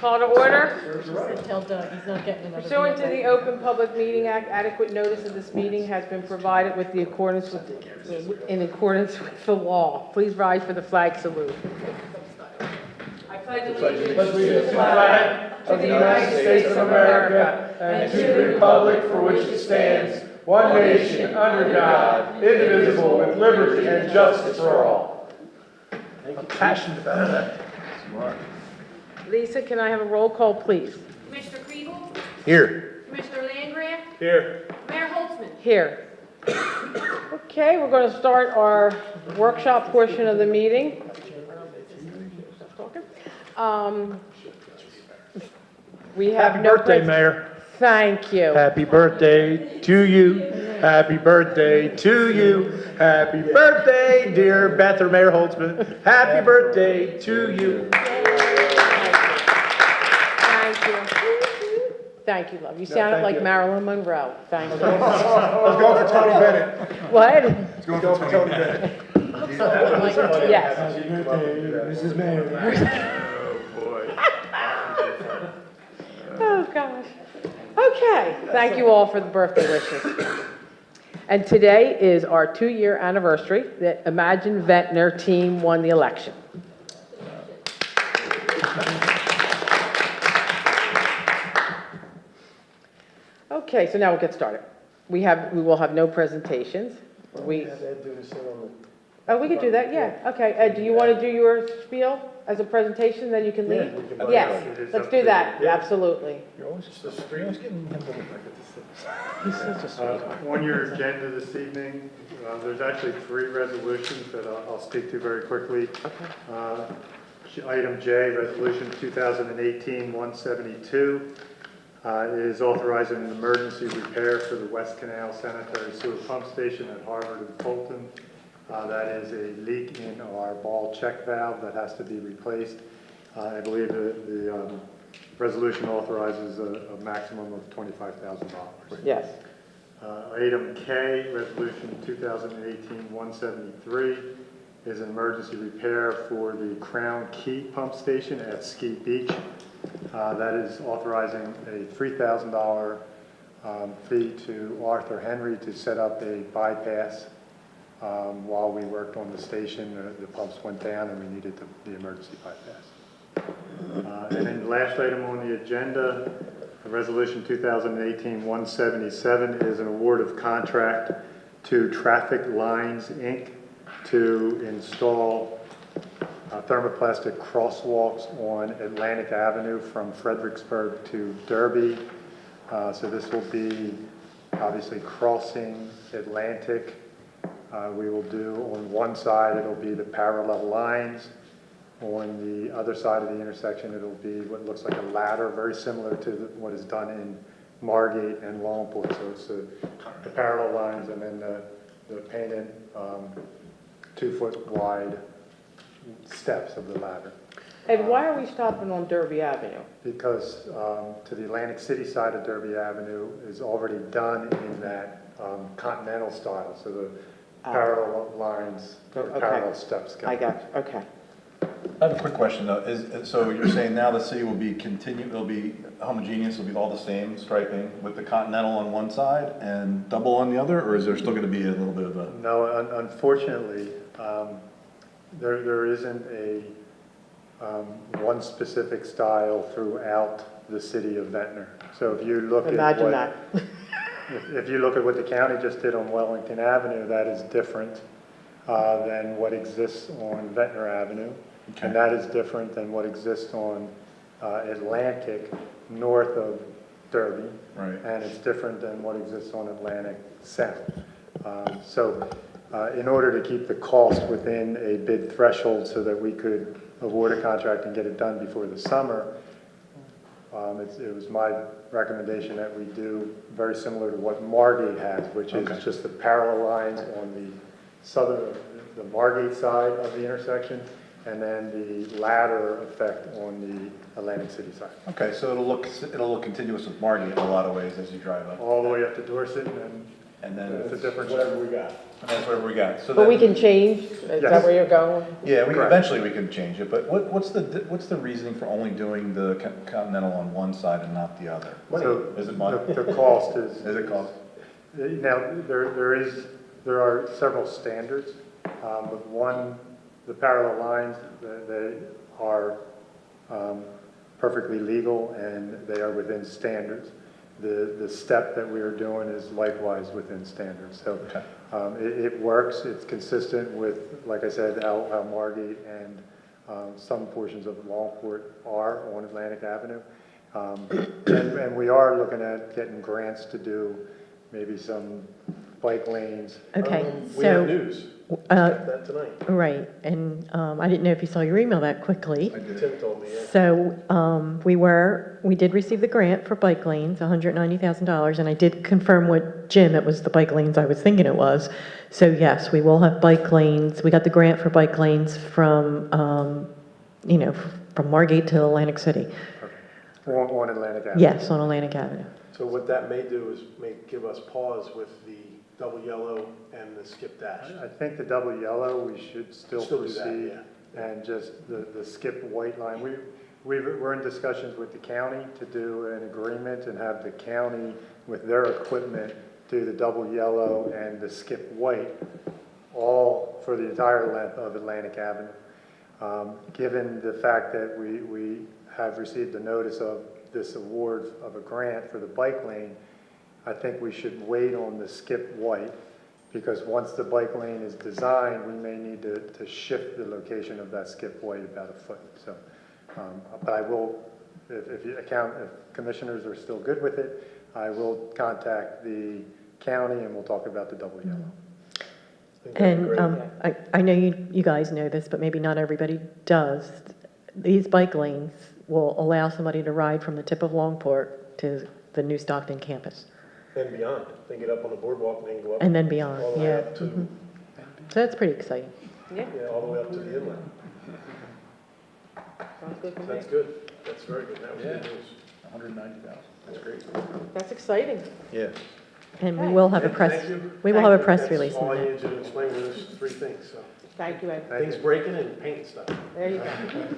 Call to order. Tell Doug he's not getting another. Pursuant to the Open Public Meeting Act, adequate notice of this meeting has been provided in accordance with the law. Please rise for the flag salute. I pledge allegiance to the flag of the United States of America and to the republic for which it stands, one nation, under God, indivisible, with liberty and justice for all. I'm passionate about that. Lisa, can I have a roll call, please? Commissioner Kriebel? Here. Commissioner Landgraf? Here. Mayor Holtzman? Here. Okay, we're going to start our workshop portion of the meeting. We have Happy no birthday, Mayor. Thank you. Happy birthday to you. Happy birthday to you. Happy birthday, dear Beth or Mayor Holtzman. Happy birthday to you. Thank you. Thank you, love. You sounded thank like you. Marilyn Monroe. Thank you. Let's go for Tony Bennett. What? Let's go for Tony Bennett. Yes. Happy birthday, Mrs. Mayor. Oh, gosh. Okay, thank you all for the birthday wishes. And today is our 2-year anniversary that Imagine Ventnor team won the election. Okay, so now we'll get started. We will have no presentations. We could do that, yeah. Okay, Ed, do you want to do your spiel as a presentation, then you can leave? Yes, let's do that, absolutely. You're always getting him to He's such a sweetheart. On your agenda this evening, there's actually 3 resolutions that I'll speak to very quickly. Item J, Resolution 2018-172, is authorizing an emergency repair for the West Canal Sanitary Sewer Pump Station at Harvard and Fulton. That is a leak in our ball check valve that has to be replaced. I believe the resolution authorizes a maximum of $25,000. Yes. Item K, Resolution 2018-173, is an emergency repair for the Crown Key Pump Station at Skeet Beach. That is authorizing a $3,000 fee to Arthur Henry to set up a bypass. While we worked on the station, the pumps went down and we needed the emergency bypass. And then the last item on the agenda, Resolution 2018-177, is an award of contract to Traffic Lines, Inc. to install thermoplastic crosswalks on Atlantic Avenue from Fredericksburg to Derby. So this will be obviously crossing Atlantic. We will do on one side, it'll be the parallel lines. On the other side of the intersection, it'll be what looks like a ladder, very similar to what is done in Margate and Longport. So it's the parallel lines and then the painted 2-foot wide steps of the ladder. Ed, why are we stopping on Derby Avenue? Because to the Atlantic City side of Derby Avenue is already done in that continental style. So the parallel lines, or Okay. parallel steps. I got you, okay. I have a quick question though. So you're saying now the city will be it'll be homogeneous, it'll be all the same striping with the continental on one side and double on the other, or is there still going to be a little bit of a? No, unfortunately, there isn't a one specific style throughout the city of Ventnor. So if you look Imagine at what, that. if you look at what the county just did on Wellington Avenue, that is different than what exists on Ventnor Avenue. Okay. And that is different than what exists on Atlantic north of Derby. Right. And it's different than what exists on Atlantic south. So in order to keep the cost within a bid threshold so that we could award a contract and get it done before the summer, it was my recommendation that we do very similar to what Margate has, which is just the parallel lines on the the Margate side of the intersection, and then the ladder effect on the Atlantic City side. Okay, so it'll look continuous with Margate in a lot of ways as you drive up. All the way up to Dorset, and And then it's a different. Whatever we got. And that's where we got, so But we then, can change, is that Yes. where you're going? yeah, we, Correct. eventually we can change it, but what's the reasoning for only doing the Continental on one side and not the other? So Is it money? the cost is. Is it cost? Now, there are several standards, but one, the parallel lines, they are perfectly legal and they are within standards. The step that we are doing is likewise within standards. So Okay. it works, it's consistent with, like I said, how Margate and some portions of Longport are on Atlantic Avenue. And we are looking at getting grants to do maybe some bike lanes. Okay, We have so, news. uh, Got that tonight. right, and I didn't know if you saw your email that quickly. I did. Tim told me, yeah. So, we did receive the grant for bike lanes, $190,000, and I did confirm with Jim, it was the bike lanes I was thinking it was. So yes, we will have bike lanes, we got the grant for bike lanes from, from Margate to Atlantic City. On Atlantic Avenue. Yes, on Atlantic Avenue. So what that may do is may give us pause with the double yellow and the skip dash. I think the double yellow, we should still Still do that, proceed, yeah. and just the skip white line. We're in discussions with the county to do an agreement and have the county with their equipment do the double yellow and the skip white, all for the entire length of Atlantic Avenue. Given the fact that we have received a notice of this award of a grant for the bike lane, I think we should wait on the skip white, because once the bike lane is designed, we may need to shift the location of that skip white about a foot. So, but I will, if commissioners are still good with it, I will contact the county and we'll talk about the double yellow. I think that'd be And great. I know you guys know this, but maybe not everybody does. These bike lanes will allow somebody to ride from the tip of Longport to the New Stockton campus, And beyond. They get up on the boardwalk and then go up. and then beyond, All the way yeah. up to, So that's pretty exciting. yeah, all the way up to the inlet. Sounds good to me. That's good. That's very good. That was good Yeah. news. 190,000, that's great. That's exciting. Yeah. And we will have a Thank press, you. we will have a press That's release all on I that. needed to explain was three things, so. Thank you, Ed. Thank Things you. breaking and paint stuff. There you go.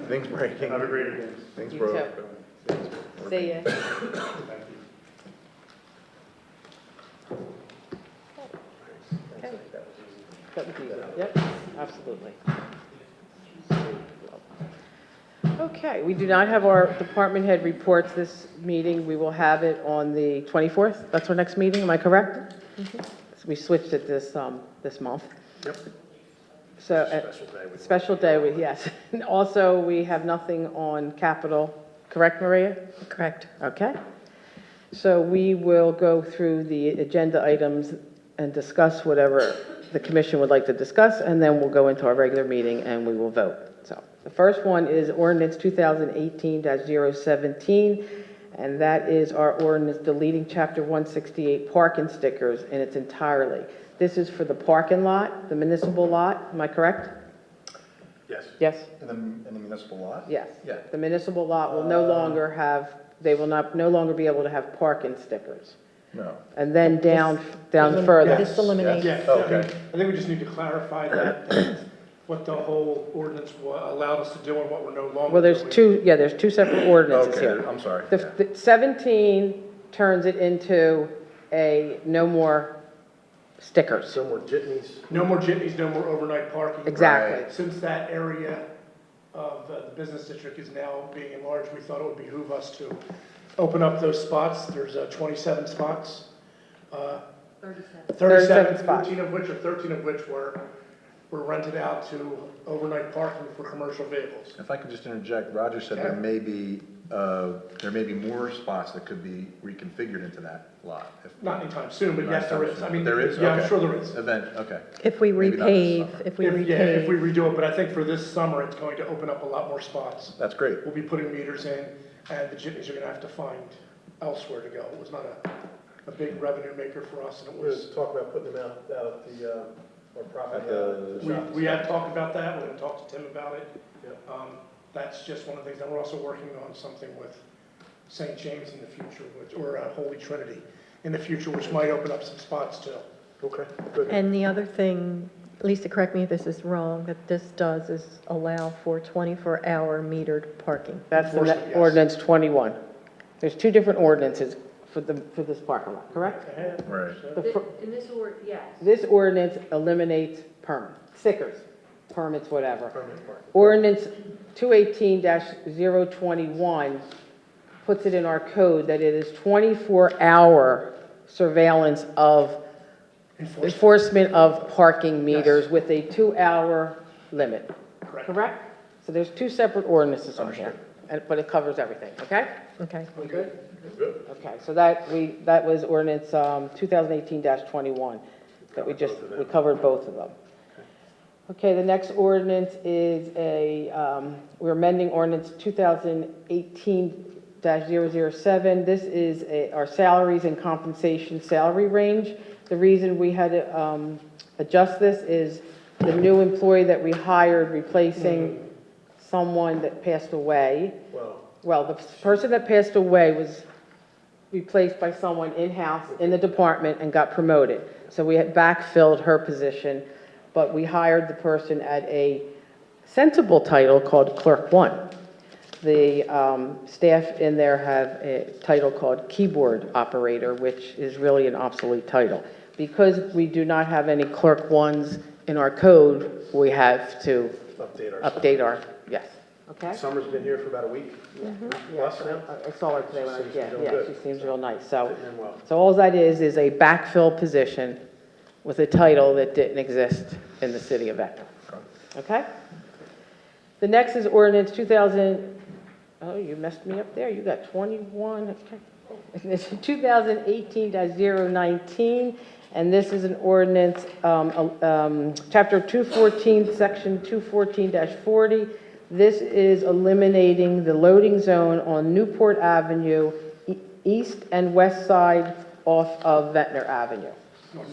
Things breaking. Have a great evening. Things You broke. See ya. That was easy. Yep, absolutely. Okay, we do not have our department head reports this meeting. We will have it on the 24th. That's our next meeting, am I correct? So we switched it this month. Yep. So, Special day with. special day, yes. And also, we have nothing on capital, correct, Maria? Correct. Okay. So we will go through the agenda items and discuss whatever the commission would like to discuss, and then we'll go into our regular meeting and we will vote. So the first one is ordinance 2018-017, and that is our ordinance deleting chapter 168 parking stickers in its entirety. This is for the parking lot, the municipal lot, am I correct? Yes. Yes? In the municipal lot? Yes. Yeah. The municipal lot will no longer have, they will no longer be able to have parking stickers. No. And then down further. This eliminates, Yeah, Okay. I think we just need to clarify that, what the whole ordinance allowed us to do and what we're no longer Well, there's doing. there's two separate ordinances Okay, here. I'm sorry. The 17 turns it into a no more stickers. No more jitneys. No more jitneys, no more overnight parking. Exactly. Since that area of the business district is now being enlarged, we thought it would behoove us to open up those spots. There's 27 spots. 37, spots. 13 of which were rented out to overnight parking for commercial vehicles. If I could just interject, Roger said there may be more spots that could be reconfigured into that lot. Not anytime soon, but yes, there is. I mean, There is? yeah, I'm Okay. sure there is. Okay. if we Maybe not this repave, summer. if we If we repave, redo it, but I think for this summer, it's going to open up a lot more spots. That's great. We'll be putting meters in, and the jitneys are gonna have to find elsewhere to go. It was not a big revenue maker for us, and it We're was, talking about putting them out at the, our property. At the shops. we have talked about that, we're gonna talk to Tim about it. Yep. That's just one of the things, and we're also working on something with St. James in the future, or Holy Trinity in the future, which might open up some spots too. Okay, good. And the other thing, Lisa, correct me if this is wrong, that this does is allow for 24-hour metered parking. That's the Enforcement, yes. ordinance 21. There's two different ordinances for this parking lot, correct? Right. In this order, yes. This ordinance eliminates stickers, permits, whatever. Permanent parking. Ordinance 218-021 puts it in our code that it is 24-hour surveillance of enforcement of parking meters with a 2-hour limit. Correct. Correct? So there's two separate ordinances on here, but it covers everything, okay? Okay. We good? Okay, so that was ordinance 2018-21, that we covered both of them. Okay, the next ordinance is we're amending ordinance 2018-007. This is our salaries and compensation salary range. The reason we had to adjust this is the new employee that we hired replacing someone that passed away. Well, the person that passed away was replaced by someone in-house in the department and got promoted. So we had backfilled her position, but we hired the person at a sensible title called Clerk 1. The staff in there have a title called Keyboard Operator, which is really an obsolete title. Because we do not have any Clerk 1s in our code, we have to update our, yes. Okay? Summer's been here for about a week. Plus now. I saw her today when I was, She's yeah, doing yeah, good. she seems real nice, so. Fitting in well. So all that is a backfill position with a title that didn't exist in the city of Ventnor. Okay? The next is ordinance 2000, oh, you messed me up there, you got 21, okay. It's 2018-019, and this is an ordinance, chapter 214, section 214-40. This is eliminating the loading zone on Newport Avenue, east and west side off of Ventnor Avenue. On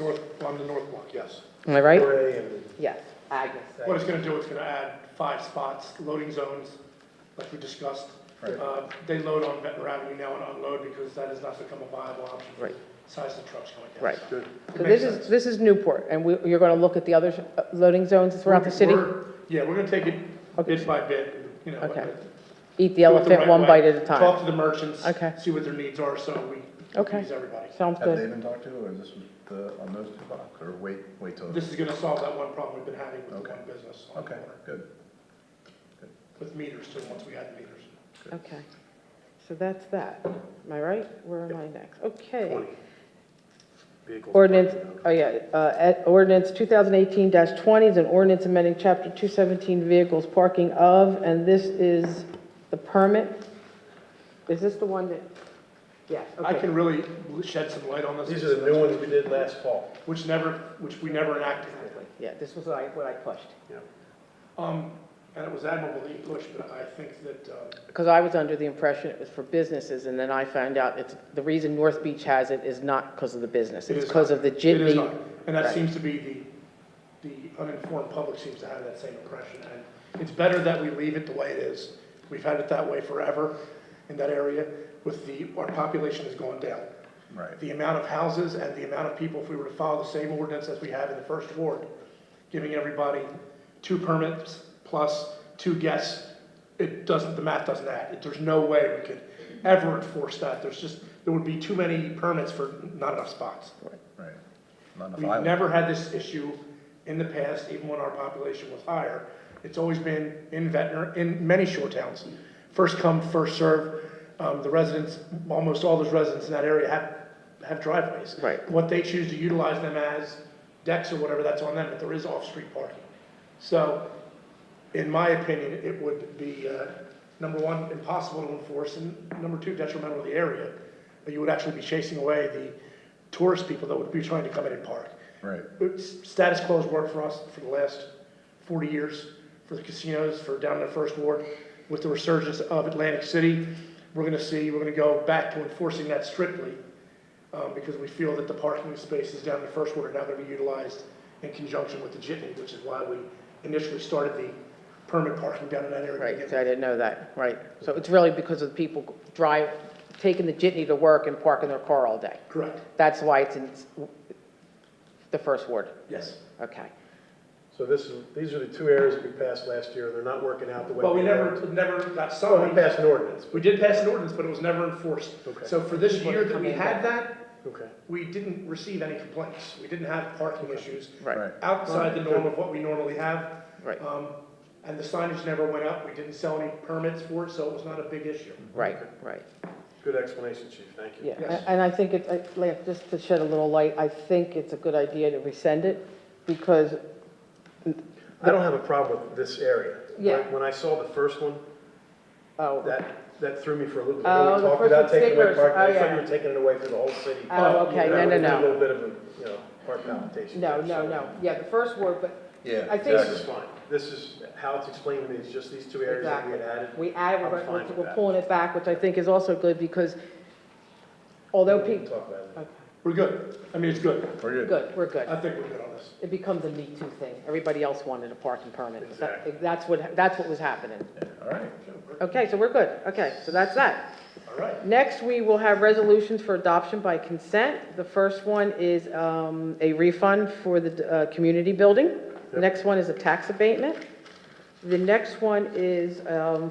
the north block, yes. Am I right? Hooray, and Yes, Agnes. What it's gonna do, it's gonna add 5 spots, loading zones, like we discussed. They load on Ventnor Avenue now and unload because that has not become a viable option. for Right. the Size of the trucks going down. Right. So So it makes this sense. is Newport, and you're going to look at the other loading zones throughout the city? Yeah, we're gonna take it Okay. bit by bit, you know. Okay. but Eat the do it elephant right one way. bite at a time. Talk to the merchants. Okay. See what their needs are, so we Okay. please everybody. Sounds Have they good. been talked to, or this was on those two blocks, or wait till? This is gonna solve that one problem we've been having with the Okay. one business on the Okay, corner. good. With meters too, once we add the meters. Okay. So that's that. Am I right? Where am I next? Okay. 20. Vehicles Ordinance, parking. oh yeah, ordinance 2018-20 is an ordinance amending chapter 217 vehicles parking of, and this is the permit. Is this the one that, yes, I okay. can really shed some light on this. These are the new ones we did last fall. Which we never enacted. Yeah, this was what I pushed. And it was admirable that you pushed, but I think that, Because I was under the impression it was for businesses, and then I found out the reason North Beach has it is not because of the business. It It's is because not. of the it is jitney. not. And that Right. seems to be the uninformed public seems to have that same impression. And it's better that we leave it the way it is. We've had it that way forever in that area our population has gone down. Right. The amount of houses and the amount of people, if we were to follow the same ordinance as we have in the first ward, giving everybody 2 permits plus 2 guests, the math doesn't add. There's no way we could ever enforce that. There would be too many permits for not enough spots. Right. Not enough We've island. never had this issue in the past, even when our population was higher. It's always been in Ventnor, in many shore towns. First come, first serve. The residents, almost all those residents in that area have driveways. Right. What they choose to utilize them as decks or whatever, that's on them, but there is off-street parking. So, in my opinion, it would be, number one, impossible to enforce, and number 2, detrimental to the area. But you would actually be chasing away the tourist people that would be trying to come in and park. Right. Status quo has worked for us for the last 40 years, for the casinos, for down in the first ward. With the resurgence of Atlantic City, we're gonna go back to enforcing that strictly, because we feel that the parking spaces down in the first ward are now gonna be utilized in conjunction with the jitney, which is why we initially started the permit parking down in that area. to Right, begin so I with. didn't know that, right. So it's really because of people taking the jitney to work and parking their car all day. Correct. That's why it's The first ward? Yes. Okay. So these are the two areas that we passed last year. They're not working out the way. Well, we we never wanted. got Well, we signed. passed an ordinance. We did pass an ordinance, but it was never enforced. Okay. So for this year that we had that, Okay. we didn't receive any complaints. We didn't have parking issues Right, outside the norm of what we normally have. right, And the signage never went up. We didn't sell any permits for it, so it was not a big issue. right, right. Good explanation, Chief. Thank you. Yeah, Yes. and I think like, just to shed a little light, I think it's a good idea to rescind it, because, I don't have a problem with this area. Yeah. When I saw the first one, oh, that threw me for a loop. Oh, I know we the talked first about with taking away stickers. parking. Oh, I thought yeah. you were taking it away for the whole city. Oh, okay. That No, would be no. a little bit of a, heart palpitation. no, there, no, so- no, yeah, the first word, but Yeah, I think- This is fine. This is, how it's explained to me, it's just these two areas that we Exactly. had added. We add, I'm fine with we're that. pulling it back, which I think is also good, because although We can people, talk about it. okay, We're good. I mean, it's good. we're good. good, we're good. I think we're good on this. It becomes a Me Too thing. Everybody else wanted a parking permit. Exactly. That's what was happening. All right. Okay, so we're good. Okay, so that's that. All right. Next, we will have resolutions for adoption by consent. The first one is a refund for the community building. The next one is a tax abatement. The next one is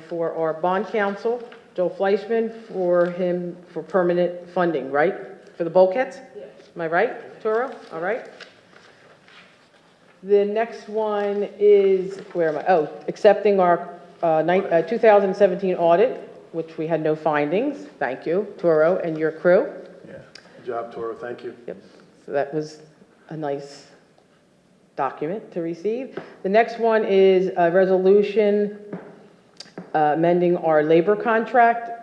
for our bond counsel, Joe Fleischman, for permanent funding, right? For the bulkheads? Yes. Am I right, Toro? All right. The next one is, where am I? Oh, accepting our 2017 audit, which we had no findings. Thank you, Toro and your crew. Yeah. Good job, Toro. Thank you. Yep, so that was a nice document to receive. The next one is a resolution amending our labor contract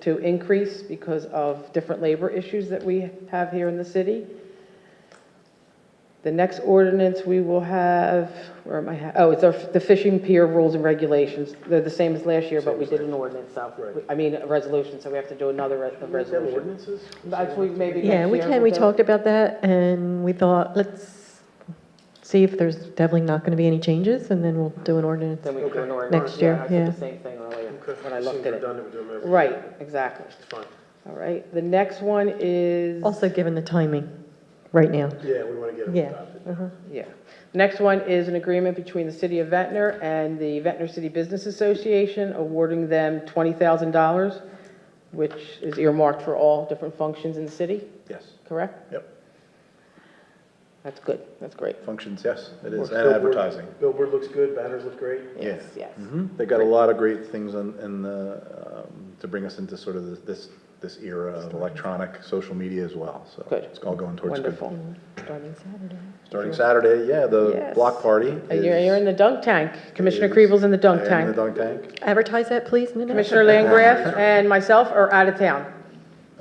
to increase because of different labor issues that we have here in the city. The next ordinance we will have, where am I? Oh, it's the fishing pier rules and regulations. They're the same as last year, but we did an ordinance, so, Right. I mean, a resolution, so we have to do another resolution. Ordinances? That's we maybe Yeah, next we year can, we we'll do. talked about that, and we thought, let's see if there's definitely not going to be any changes, and then we'll do an ordinance. Then we can do an Okay. ordinance. Next year, I yeah. said the same thing earlier Okay. when I looked Seems at it. redundant with doing everything. Right, exactly. It's fine. All right, the next one is, Also, given the timing, right now. Yeah, we want to get it Yeah. adopted. yeah. Next one is an agreement between the city of Ventnor and the Ventnor City Business Association awarding them $20,000, which is earmarked for all different functions in the city, Yes. correct? Yep. That's good, that's great. Functions, yes, it is, Works. and Billboard- advertising. Billboard looks good, banners look great. Yes, yes. They've got a lot of great things in the, to bring us into sort of this era of electronic social media as well, so. Good. It's all going towards good. Wonderful. Starting Saturday. Starting Saturday, yeah, the Yes. block party And is. you're in the dunk tank. Commissioner is- Kriebel's in the dunk I am in tank. the dunk tank. Advertise that, please, Nina. Commissioner Landgraf and myself are out of town.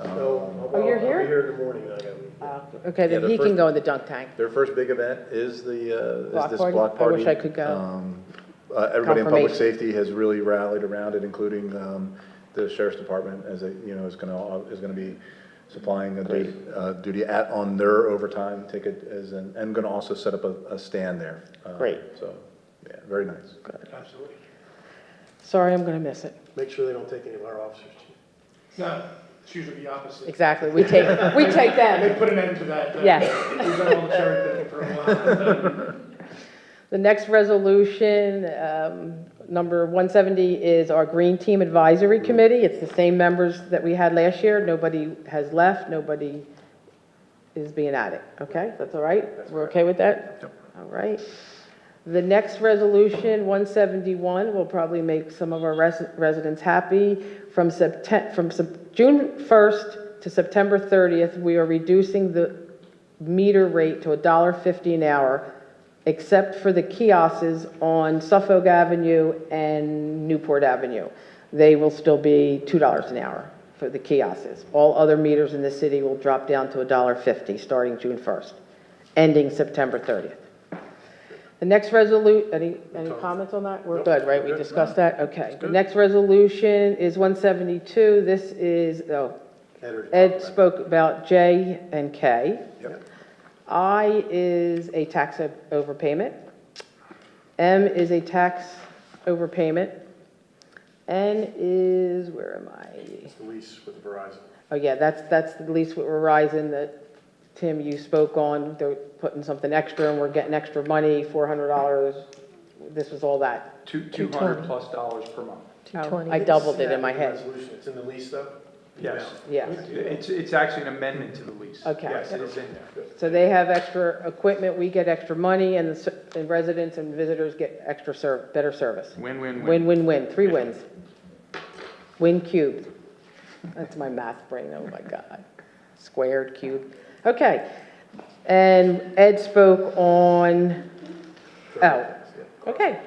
No, Oh, you're here? I'll be here in the morning. I gotta be. Okay, Yeah, then the he can first- go in the dunk tank. Their first big event is the, Block is this party? block I party. wish I could go. Everybody in public Confirmation. safety has really rallied around it, including, the sheriff's department as a, is gonna be supplying a duty on their overtime ticket and gonna also set up a stand there. Great. So, yeah, very nice. Absolutely. Sorry, I'm gonna miss it. Make sure they don't take any of our officers, Chief. No, it's usually the opposite. Exactly, we take They them. put an end to that. Yes. We've done all the cherry picking for a while. The next resolution, number 170, is our Green Team Advisory Committee. It's the same members that we had last year. Nobody has left, nobody is being added. Okay, that's all right? We're okay with that? Yep. All right. The next resolution, 171, will probably make some of our residents happy. From June 1st to September 30th, we are reducing the meter rate to $1.50 an hour, except for the kiosks on Suffolk Avenue and Newport Avenue. They will still be $2 an hour for the kiosks. All other meters in the city will drop down to $1.50 starting June 1st, ending September 30th. The next any comments on that? We're Nope, good, right? we're We good. discussed that? Okay. The good. next resolution is 172. This is, Ed spoke about J and K. Yep. I is a tax overpayment. M is a tax overpayment. N is, where am I? It's the lease with Verizon. Oh, yeah, that's the lease with Verizon that Tim, you spoke on, they're putting something extra and we're getting extra money, $400. This was all that. $200+ per month. 220. I doubled it in my The head. resolution, it's in the lease though? Yes. Yes. It's actually an amendment to the lease. Okay. Yes, it is in there. So they have extra equipment, we get extra money, and and residents and visitors get extra better service. Win, win, win. Win, win, win, 3 wins. Win cubed. That's my math brain, oh my God. Squared, cubed. Okay. And Ed spoke on, okay.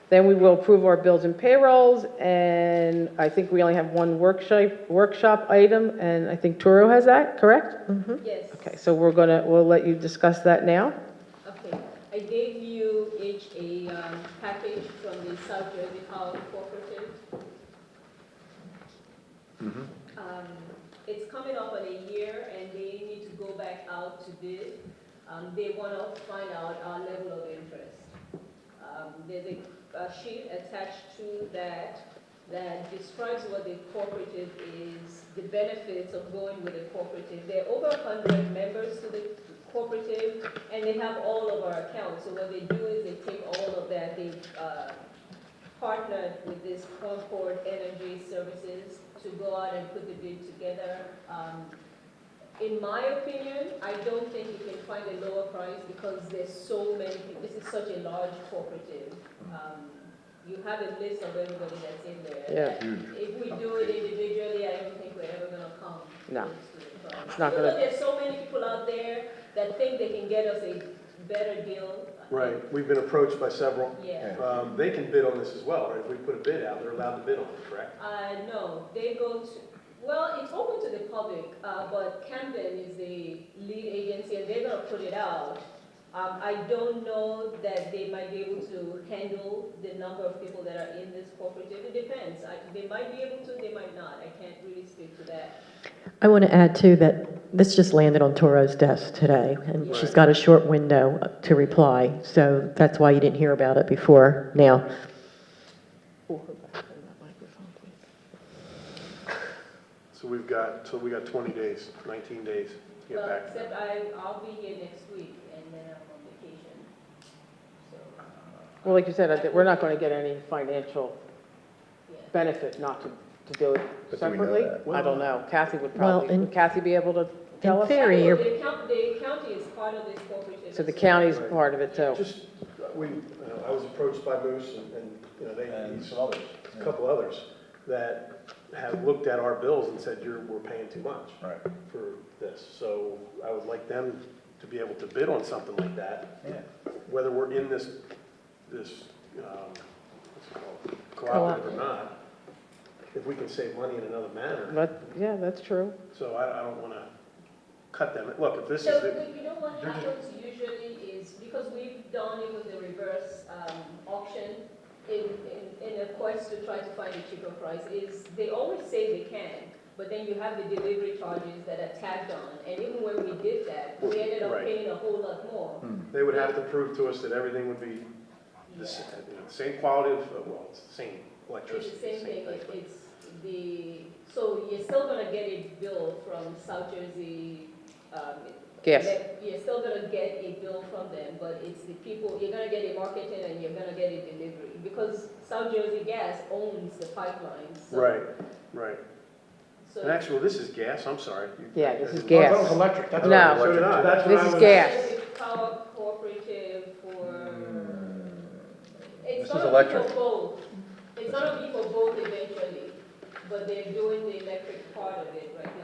Then we will approve our bills and payrolls, and I think we only have one workshop item, and I think Turo has that, correct? Yes. Okay, so we'll let you discuss that now. Okay. I gave you each a package from the South Jersey Power Cooperative. It's coming up on a year, and they need to go back out to bid. They want to find out our level of interest. There's a sheet attached to that describes what the cooperative is, the benefits of going with a cooperative. There are over 100 members to the cooperative, and they have all of our accounts. So what they do is they take all of that, they partnered with this Concord Energy Services to go out and put the bid together. In my opinion, I don't think you can find a lower price because there's so many people. This is such a large cooperative. You have a list of everybody that's in there. Yeah. If we do it individually, I don't think we're ever gonna come No. close to the price. It's not Because gonna- there's so many people out there that think they can get us a better deal. Right, we've been approached by several. Yeah. They can bid on this as well, right? If we put a bid out, they're allowed to bid on it, correct? No, they go to, well, it's open to the public, but Camden is the lead agency and they're gonna put it out. I don't know that they might be able to handle the number of people that are in this cooperative. It depends. They might be able to, they might not. I can't really speak to that. I want to add too that this just landed on Toro's desk today, and she's got a short window to reply, so that's why you didn't hear about it before now. So we got 20 days, 19 days to get Well, back to them. except I'll be here next week and then I'm on vacation. So, Well, like you said, we're not going to get any financial yeah. benefit not to do it But do we know separately. that? I don't know. Kathy would Well, probably, in- would Kathy be able to tell in us? theory, Yeah, you're- the county is part of this cooperative. So the as well. county's part of it too. Just, I was approached by Moose and And he's some others. a couple others that have looked at our bills and said, we're paying too much Right. for this. So I would like them to be able to bid on something like that, Yeah. whether we're in this, what's it called, cooperative or not, if we can save money in another manner. Yeah, that's true. So I don't want to cut them. Look, if this So, is the, you know what happens usually is, because we've done it with the reverse auction, in a quest to try to find a cheaper price, is they always say they can, but then you have the delivery charges that are tagged on, and even when we did that, we ended up Right. paying a whole lot more. they would have to prove to us that everything would be the same quality of, well, it's the same It's electricity. the same thing, it's so you're still gonna get a bill from South Jersey, Yes. You're still gonna get a bill from them, but it's the people, you're gonna get a marketing and you're gonna get a delivery, because South Jersey Gas owns the pipeline, so. Right. So And actually, this is gas, I'm sorry. Yeah, this is I gas. thought it was electric. That's No. what- So did I. That's what This I is was- gas. Jersey Power Cooperative for, it's This is gonna be electric. for both. It's gonna be for both eventually, but they're doing the electric part of it right now.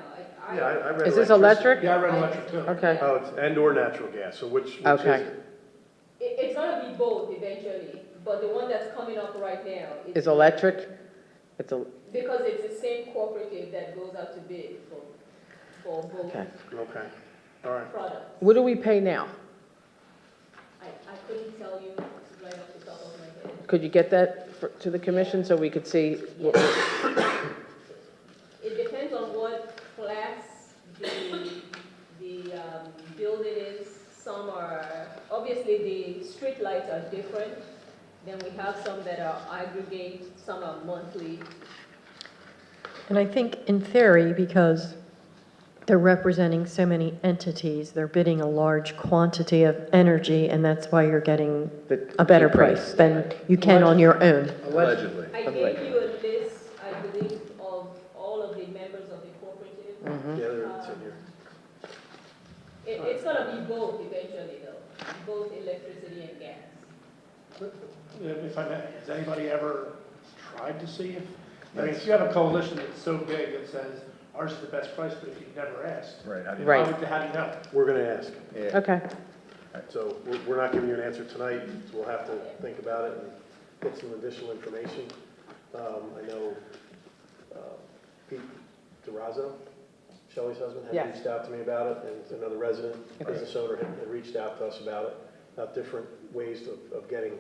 Yeah, I read Is this electricity. electric? Yeah, I read electric too. Okay. Oh, it's and/or natural gas, so which is Okay. it? It's gonna be both eventually, but the one that's coming up right now Is electric? It's a, because it's the same cooperative that goes out to bid for both okay. Okay, all right. products. What do we pay now? I couldn't tell you right off the top of my head. Could you get that to the commission so we could see? It depends on what class the building is. Some are, obviously the street lights are different. Then we have some that are aggregate, some are monthly. And I think in theory, because they're representing so many entities, they're bidding a large quantity of energy, and that's why you're getting a better price than you can on your own. Allegedly. I gave you a list, I believe, of all of the members of the cooperative. Yeah, it's in here. It's gonna be both eventually though, both electricity and gas. If I may, has anybody ever tried to see if, I mean, if you have a coalition that's so big that says ours is the best price, but if you've never asked, Right, how do you? Right. how do you know? We're gonna ask. Yeah. Okay, So we're not giving you an answer tonight, so we'll have to think about it and get some additional information. I know Pete DeRazzo, Shelley's husband, had Yes. reached out to me about it, and another resident, business owner had reached out to us about it, about different ways of getting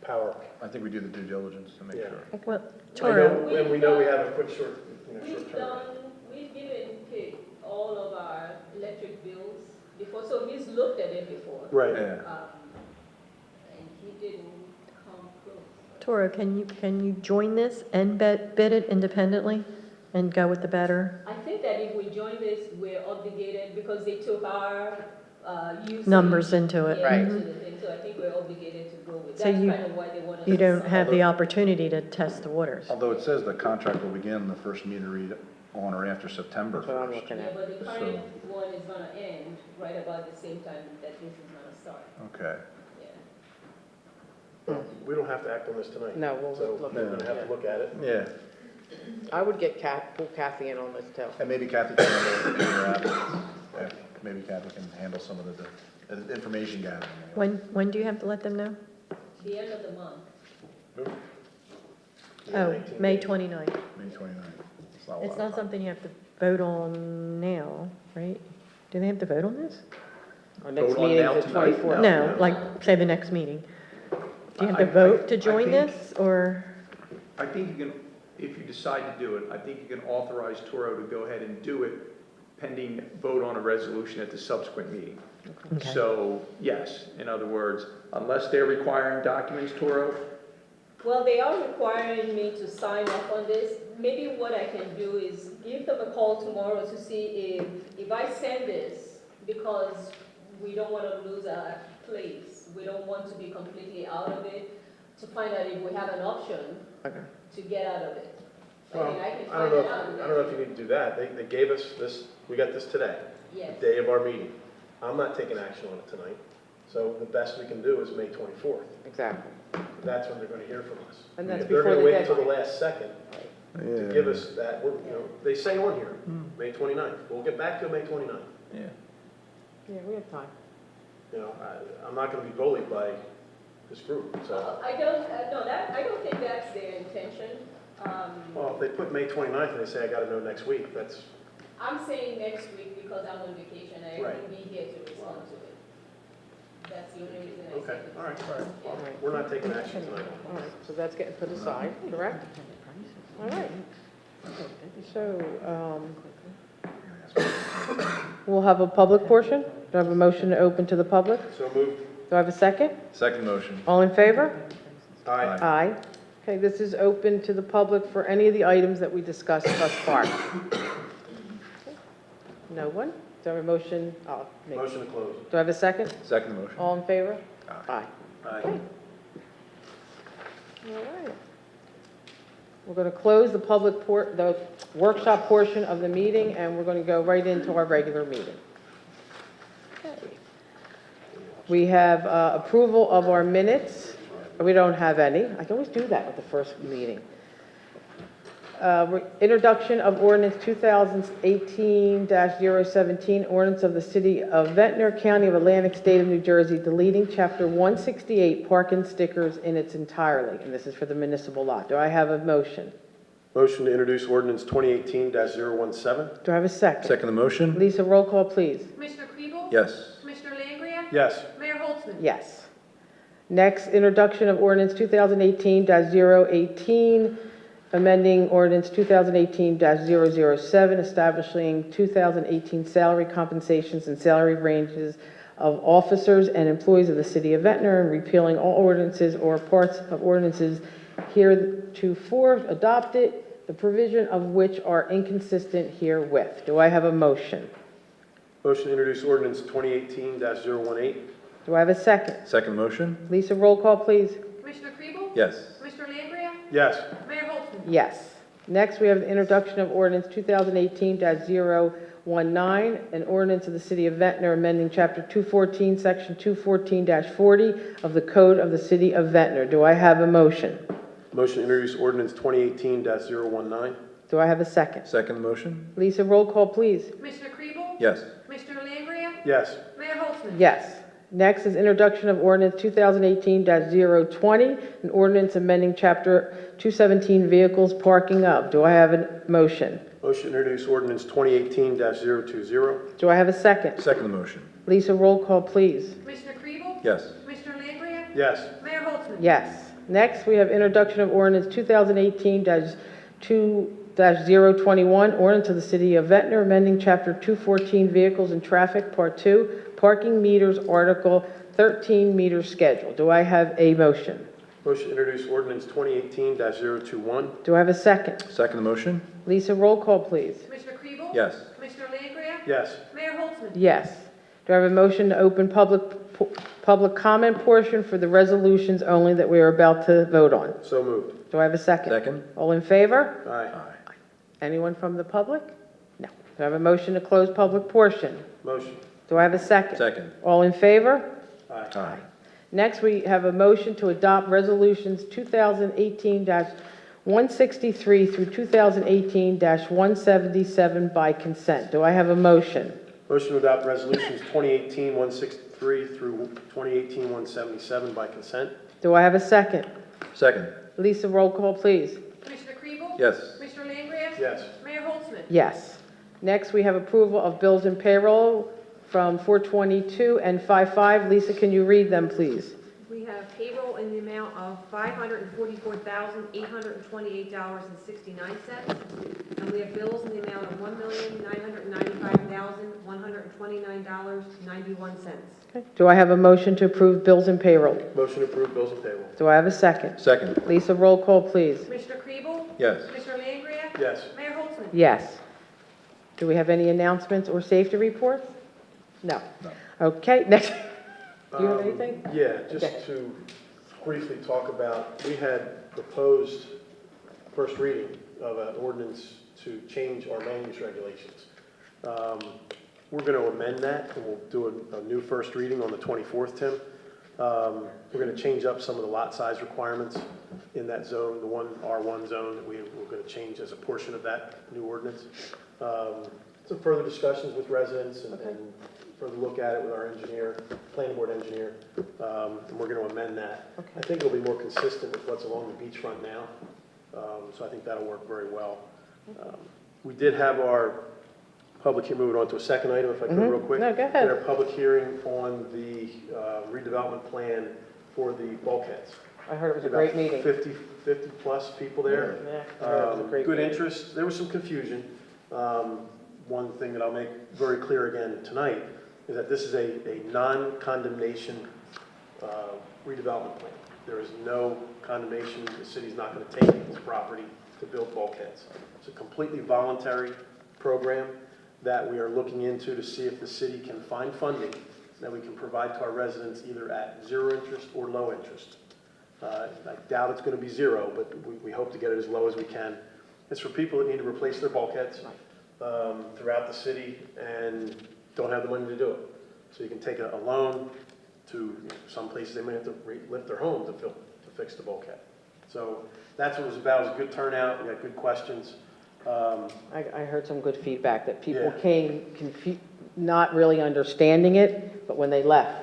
power. I think we do the due diligence to make Yeah. sure. Well, I Toro, know, and we know we have a quick short We've term. we've given Pete all of our electric bills before, so he's looked at it before. Right. Yeah. And he didn't come close. Toro, can you join this and bid it independently and go with the better I think that if we join this, we're obligated, because they took our, usage. numbers into it? Yeah, Right. into the thing, so I think we're obligated to go with, So that's you- kind of why they want us. You to don't sign. have the opportunity to test the waters. Although it says the contract will begin the first meter read on or after September that's what I'm 1st. looking Yeah, at. but the So- current one is gonna end right about the same time that this is gonna start, Okay. yeah. We don't have to act on this tonight. No, we'll So look we're at gonna have to look at it. Yeah, I would get pull Kathy in on this too. and maybe Kathy can handle your applicants. Yeah, maybe Kathy can handle some of the information gathering. When do you have to let them know? The end of the month. Yeah, Oh, 19 May days. 29th. May 29th. It's not a lot It's of not time. something you have to vote on now, right? Do they have to vote on this? Our next Vote on meeting now is the tonight? 24th. No, like, say the next meeting. Do you have to I- vote to I join think- this, or? I think you can, if you decide to do it, I think you can authorize Toro to go ahead and do it pending vote on a resolution at the subsequent meeting. Okay. So, yes, in other words, unless they're requiring documents, Toro, Well, they are requiring me to sign off on this. Maybe what I can do is give them a call tomorrow to see if I send this, because we don't want to lose our place. We don't want to be completely out of it, to find out if we have an option Okay. to get out of it. I Well, mean, I can I don't find know, it out. I don't know if you need to do that. They gave us this, we got this today, Yes. the day of our meeting. I'm not taking action on it tonight. So the best we can do is May 24th. Exactly. That's when they're gonna hear from us. And that's If they're before gonna the wait until the deadline. last second to Yeah. give us that, they say on here, May 29th. We'll get back to May 29th. Yeah. Yeah, we have time. I'm not gonna be bullied by this group, so. I don't, no, I don't think that's their intention. Well, if they put May 29th and they say I gotta know next week, that's, I'm saying next week because I'm on vacation. I Right. won't be here to respond to it. That's the only reason I okay, said it. all right. All right. We're not taking action tonight. All right, so that's getting put aside, correct? All right. So, we'll have a public portion. Do I have a motion to open to the public? So moved. Do I have a second? Second motion. All in favor? Aye. Aye. Okay, this is open to the public for any of the items that we discussed thus far. No one? Do I have a motion? I'll make- Motion to close. Do I have a second? Second motion. All in favor? Aye. Aye. All right. We're going to close the the workshop portion of the meeting, and we're going to go right into our regular meeting. Okay. We have approval of our minutes. We don't have any. I can always do that with the first meeting. Introduction of ordinance 2018-017, ordinance of the City of Ventnor, County of Atlantic, State of New Jersey, deleting Chapter 168, parking stickers in its entirety, and this is for the municipal lot. Do I have a motion? Motion to introduce ordinance 2018-017. Do I have a second? Second the motion? Lisa, roll call, please. Commissioner Kriebel? Yes. Commissioner Langria? Yes. Mayor Holtzman? Yes. Next, introduction of ordinance 2018-018, amending ordinance 2018-007, establishing 2018 salary compensations and salary ranges of officers and employees of the City of Ventnor, and repealing all ordinances or parts of ordinances heretofore adopted the provision of which are inconsistent herewith. Do I have a motion? Motion to introduce ordinance 2018-018. Do I have a second? Second motion? Lisa, roll call, please. Commissioner Kriebel? Yes. Commissioner Langria? Yes. Mayor Holtzman? Yes. Next, we have the introduction of ordinance 2018-019, an ordinance of the City of Ventnor amending Chapter 214, Section 214-40 of the Code of the City of Ventnor. Do I have a motion? Motion to introduce ordinance 2018-019. Do I have a second? Second motion? Lisa, roll call, please. Commissioner Kriebel? Yes. Commissioner Langria? Yes. Mayor Holtzman? Yes. Next is introduction of ordinance 2018-020, an ordinance amending Chapter 217 vehicles parking of. Do I have a motion? Motion to introduce ordinance 2018-020. Do I have a second? Second motion? Lisa, roll call, please. Commissioner Kriebel? Yes. Commissioner Langria? Yes. Mayor Holtzman? Yes. Next, we have introduction of ordinance 2018-2-021, ordinance of the City of Ventnor amending Chapter 214 vehicles and traffic, Part 2, parking meters, Article 13 meter schedule. Do I have a motion? Motion to introduce ordinance 2018-021. Do I have a second? Second motion? Lisa, roll call, please. Commissioner Kriebel? Yes. Commissioner Langria? Yes. Mayor Holtzman? Yes. Do I have a motion to open public comment portion for the resolutions only that we are about to vote on? So moved. Do I have a second? Second? All in favor? Aye. Anyone from the public? No. Do I have a motion to close public portion? Motion. Do I have a second? Second? All in favor? Aye. Aye. Next, we have a motion to adopt resolutions 2018-163 through 2018-177 by consent. Do I have a motion? Motion to adopt resolutions 2018-163 through 2018-177 by consent. Do I have a second? Second? Lisa, roll call, please. Commissioner Kriebel? Yes. Commissioner Langria? Yes. Mayor Holtzman? Yes. Next, we have approval of bills and payroll from 422 and 55. Lisa, can you read them, please? We have payroll in the amount of $544,828.69. And we have bills in the amount of $1,995,129.91. Okay. Do I have a motion to approve bills and payroll? Motion to approve bills and payroll. Do I have a second? Second? Lisa, roll call, please. Commissioner Kriebel? Yes. Commissioner Langria? Yes. Mayor Holtzman? Yes. Do we have any announcements or safety reports? No. No. Okay, next. Do you have anything? Yeah, just Okay. to briefly talk about, we had proposed first reading of an ordinance to change our land use regulations. We're going to amend that, and we'll do a new first reading on the 24th, Tim. We're going to change up some of the lot size requirements in that zone, the R1 zone that we're going to change as a portion of that new ordinance. Some further discussions with residents and further look at it with our engineer, planning board engineer, and we're going to amend that. Okay. I think it'll be more consistent with what's along the beachfront now, so I think that'll work very well. We did have our public, moving on to a second item, if I could, real quick. No, go ahead. We had our public hearing on the redevelopment plan for the bulkheads. I heard it was a great meeting. 50 plus people there. Yeah, I heard it was a great Good meeting. interest. There was some confusion. One thing that I'll make very clear again tonight is that this is a non-condemnation redevelopment plan. There is no condemnation. The city's not going to take this property to build bulkheads. It's a completely voluntary program that we are looking into to see if the city can find funding that we can provide to our residents either at zero interest or low interest. I doubt it's going to be zero, but we hope to get it as low as we can. It's for people that need to replace their bulkheads throughout the city and don't have the money to do it. So you can take a loan to, some places they may have to lift their home to fix the bulkhead. So that's what it was about. It was a good turnout. We got good questions. I heard some good feedback that people Yeah. came not really understanding it, but when they left,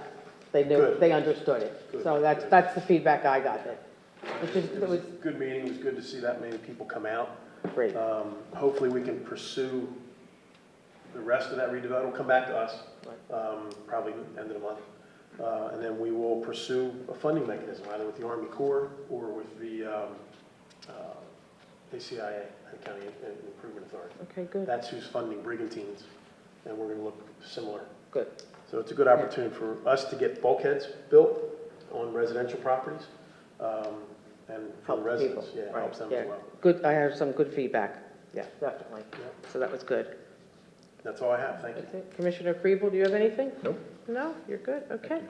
they knew, Good. they understood it. Good. So that's the feedback I got there. It was a good meeting. It was good to see that many people come out. Great. Hopefully we can pursue the rest of that redevelopment. It'll come back to us, probably end of the month. And then we will pursue a funding mechanism, either with the Army Corps or with the ACIA, County Improvement Authority. Okay, good. That's who's funding brigantines, and we're going to look similar. Good. So it's a good opportunity for us to get bulkheads built on residential properties, and for the Help people. residents, yeah, Right, helps them yeah. as well. Good, I have some good feedback. Yeah, definitely. So that was good. That's all I have, thank you. That's it. Commissioner Kriebel, do you have anything? Nope. No, you're good, okay.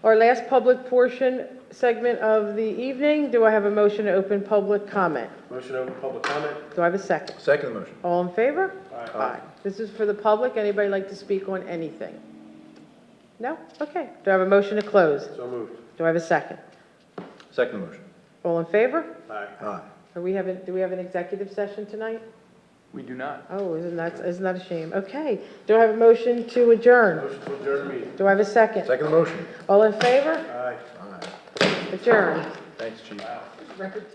Our last public portion segment of the evening, do I have a motion to open public comment? Motion to open public comment? Do I have a second? Second motion. All in favor? Aye. This is for the public, anybody like to speak on anything? No? Okay. Do I have a motion to close? So moved. Do I have a second? Second motion. All in favor? Aye. Aye. Do we have an executive session tonight? We do not. Oh, isn't that a shame? Okay. Do I have a motion to adjourn? Motion to adjourn the meeting. Do I have a second? Second motion. All in favor? Aye. Aye. Adjourn. Thanks, chief. Record.